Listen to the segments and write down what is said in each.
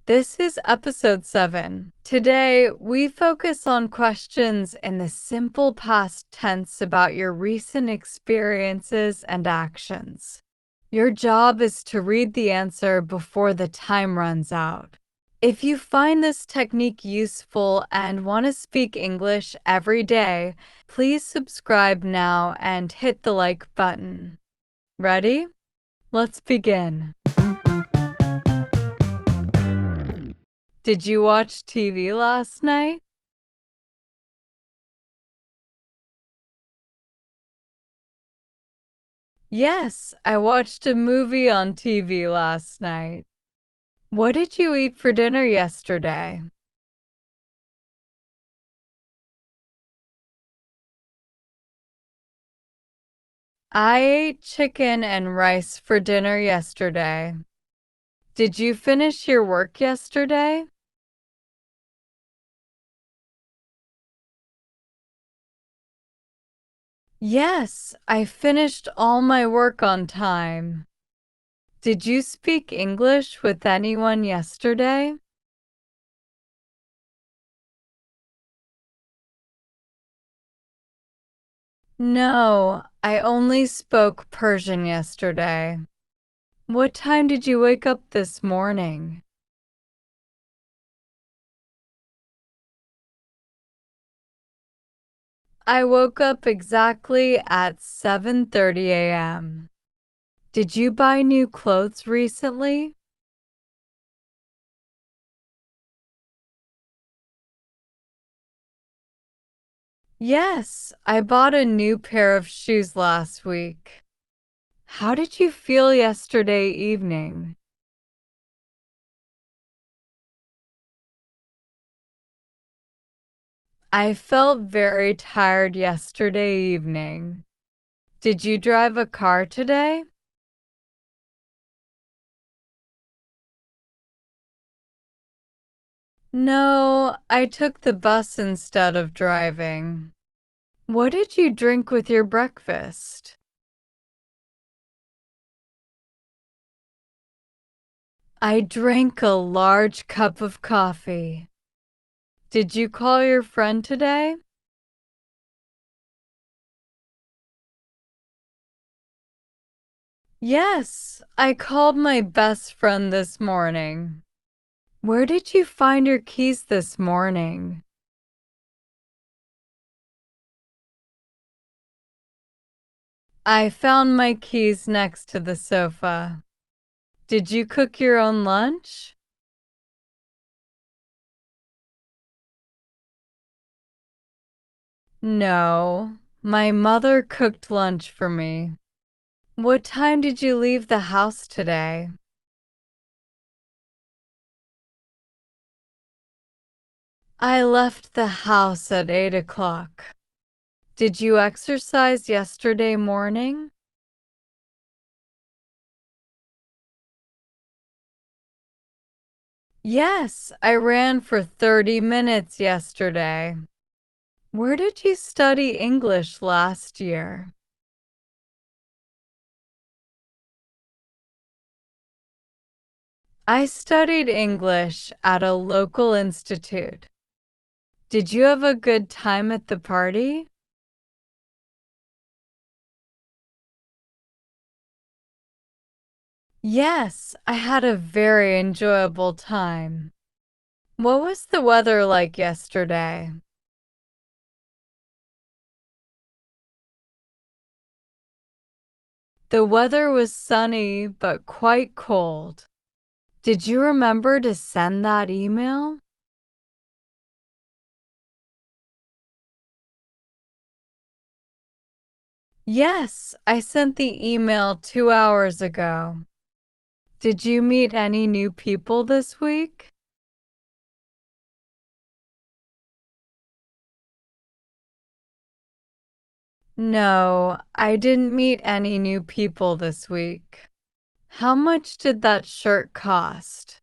This is episode 7. Today, we focus on questions in the simple past tense about your recent experiences and actions. Your job is to read the answer before the time runs out. If you find this technique useful and want to speak English every day, please subscribe now and hit the like button. Ready? Let's begin. Did you watch TV last night? Yes, I watched a movie on TV last night. What did you eat for dinner yesterday? I ate chicken and rice for dinner yesterday. Did you finish your work yesterday? Yes, I finished all my work on time. Did you speak English with anyone yesterday? No, I only spoke Persian yesterday. What time did you wake up this morning? I woke up exactly at 7:30 a.m. Did you buy new clothes recently? Yes, I bought a new pair of shoes last week. How did you feel yesterday evening? I felt very tired yesterday evening. Did you drive a car today? No, I took the bus instead of driving. What did you drink with your breakfast? I drank a large cup of coffee. Did you call your friend today? Yes, I called my best friend this morning. Where did you find your keys this morning? I found my keys next to the sofa. Did you cook your own lunch? No, my mother cooked lunch for me. What time did you leave the house today? I left the house at 8 o'clock. Did you exercise yesterday morning? Yes, I ran for 30 minutes yesterday. Where did you study English last year? I studied English at a local institute. Did you have a good time at the party? Yes, I had a very enjoyable time. What was the weather like yesterday? The weather was sunny but quite cold. Did you remember to send that email? Yes, I sent the email 2 hours ago. Did you meet any new people this week? No, I didn't meet any new people this week. How much did that shirt cost?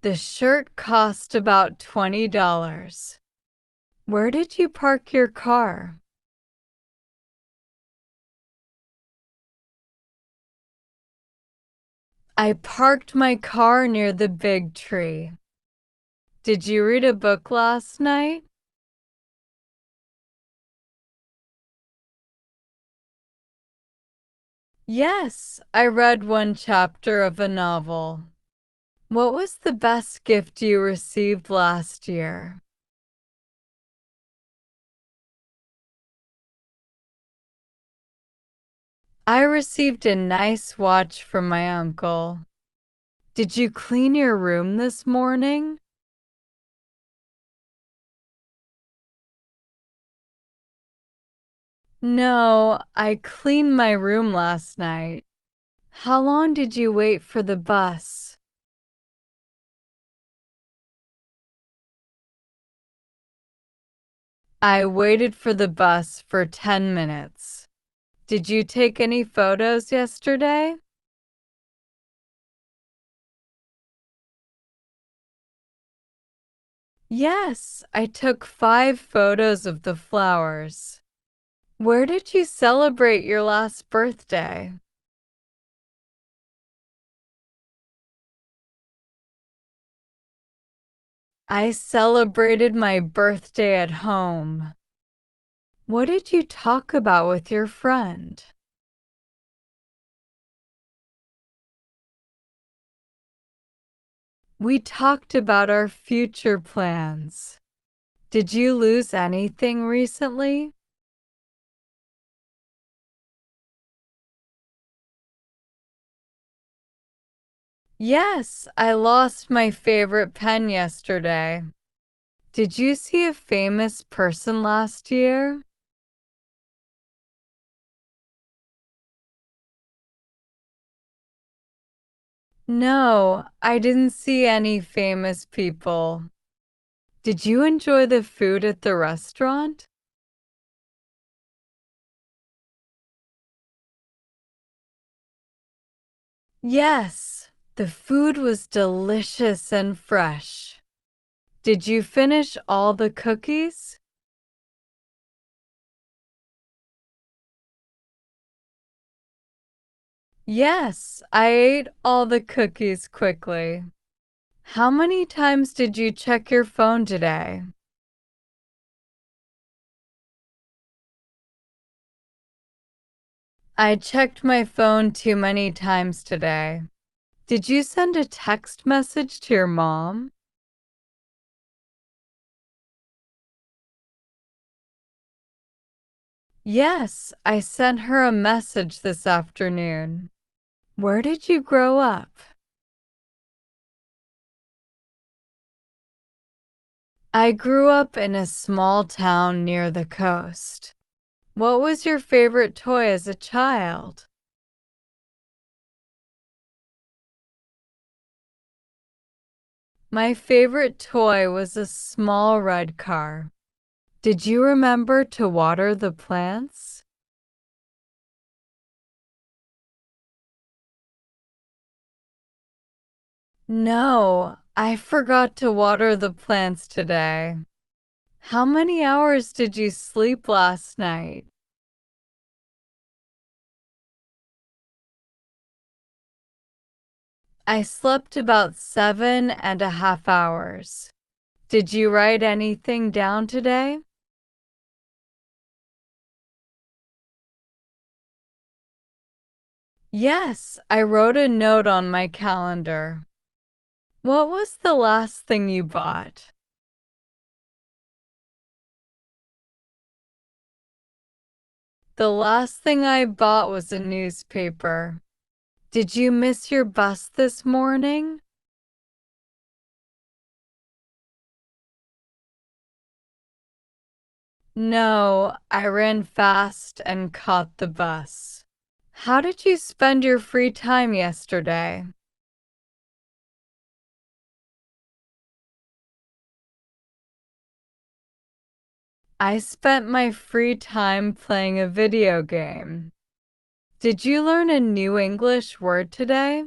The shirt cost about $20. Where did you park your car? I parked my car near the big tree. Did you read a book last night? Yes, I read one chapter of a novel. What was the best gift you received last year? I received a nice watch from my uncle. Did you clean your room this morning? No, I cleaned my room last night. How long did you wait for the bus? I waited for the bus for 10 minutes. Did you take any photos yesterday? Yes, I took 5 photos of the flowers. Where did you celebrate your last birthday? I celebrated my birthday at home. What did you talk about with your friend? We talked about our future plans. Did you lose anything recently? Yes, I lost my favorite pen yesterday. Did you see a famous person last year? No, I didn't see any famous people. Did you enjoy the food at the restaurant? Yes, the food was delicious and fresh. Did you finish all the cookies? Yes, I ate all the cookies quickly. How many times did you check your phone today? I checked my phone too many times today. Did you send a text message to your mom? Yes, I sent her a message this afternoon. Where did you grow up? I grew up in a small town near the coast. What was your favorite toy as a child? My favorite toy was a small red car. Did you remember to water the plants? No, I forgot to water the plants today. How many hours did you sleep last night? I slept about 7.5 hours. Did you write anything down today? Yes, I wrote a note on my calendar. What was the last thing you bought? The last thing I bought was a newspaper. Did you miss your bus this morning? No, I ran fast and caught the bus. How did you spend your free time yesterday? I spent my free time playing a video game. Did you learn a new English word today?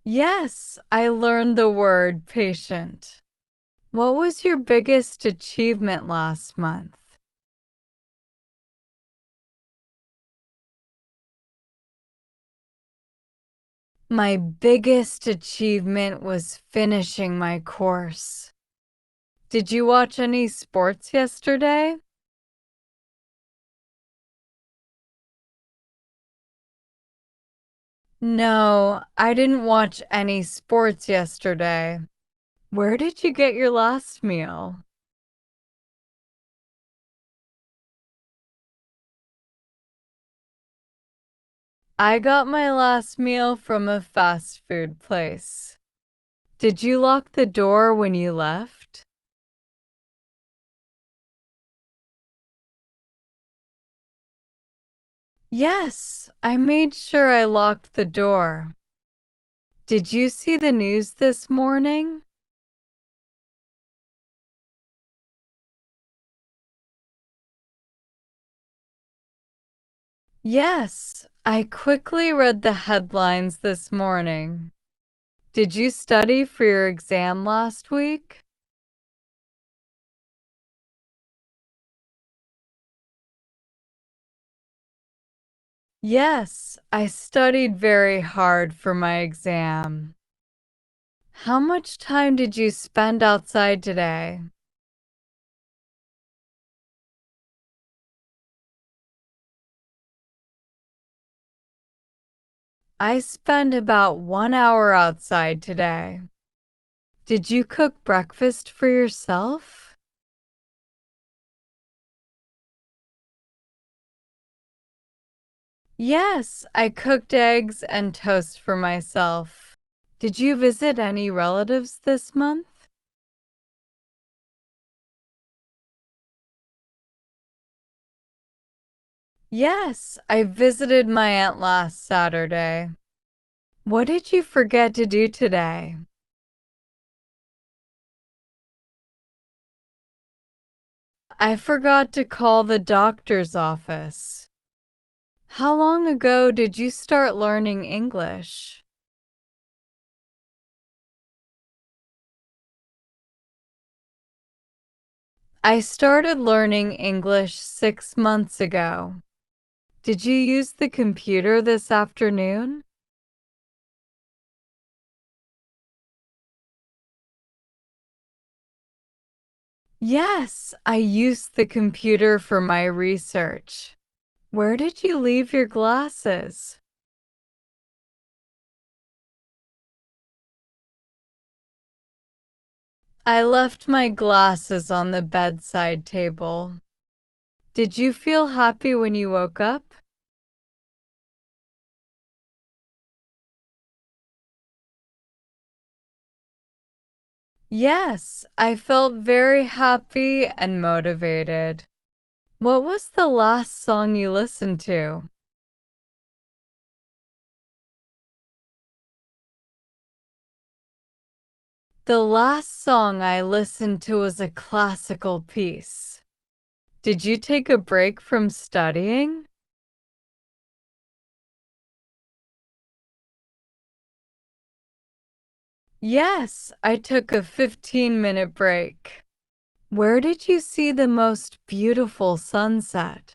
Yes, I learned the word patient. What was your biggest achievement last month? My biggest achievement was finishing my course. Did you watch any sports yesterday? No, I didn't watch any sports yesterday. Where did you get your last meal? I got my last meal from a fast food place. Did you lock the door when you left? Yes, I made sure I locked the door. Did you see the news this morning? Yes, I quickly read the headlines this morning. Did you study for your exam last week? Yes, I studied very hard for my exam. How much time did you spend outside today? I spent about 1 hour outside today. Did you cook breakfast for yourself? Yes, I cooked eggs and toast for myself. Did you visit any relatives this month? Yes, I visited my aunt last Saturday. What did you forget to do today? I forgot to call the doctor's office. How long ago did you start learning English? I started learning English 6 months ago. Did you use the computer this afternoon? Yes, I used the computer for my research. Where did you leave your glasses? I left my glasses on the bedside table. Did you feel happy when you woke up? Yes, I felt very happy and motivated. What was the last song you listened to? The last song I listened to was a classical piece. Did you take a break from studying? Yes, I took a 15-minute break. Where did you see the most beautiful sunset?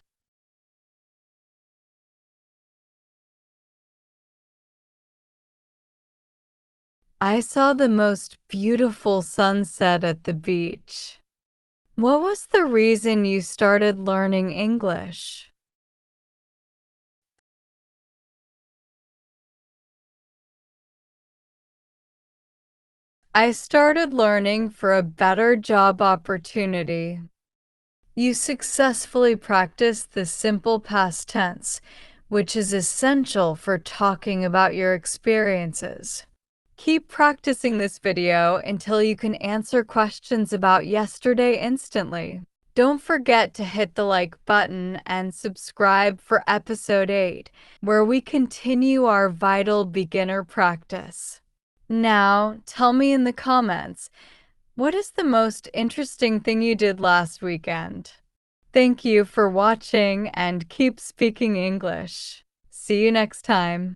I saw the most beautiful sunset at the beach. What was the reason you started learning English? I started learning for a better job opportunity. You successfully practiced the simple past tense, which is essential for talking about your experiences. Keep practicing this video until you can answer questions about yesterday instantly. Don't forget to hit the like button and subscribe for episode 8, where we continue our vital beginner practice. Now, tell me in the comments, what is the most interesting thing you did last weekend? Thank you for watching and keep speaking English. See you next time.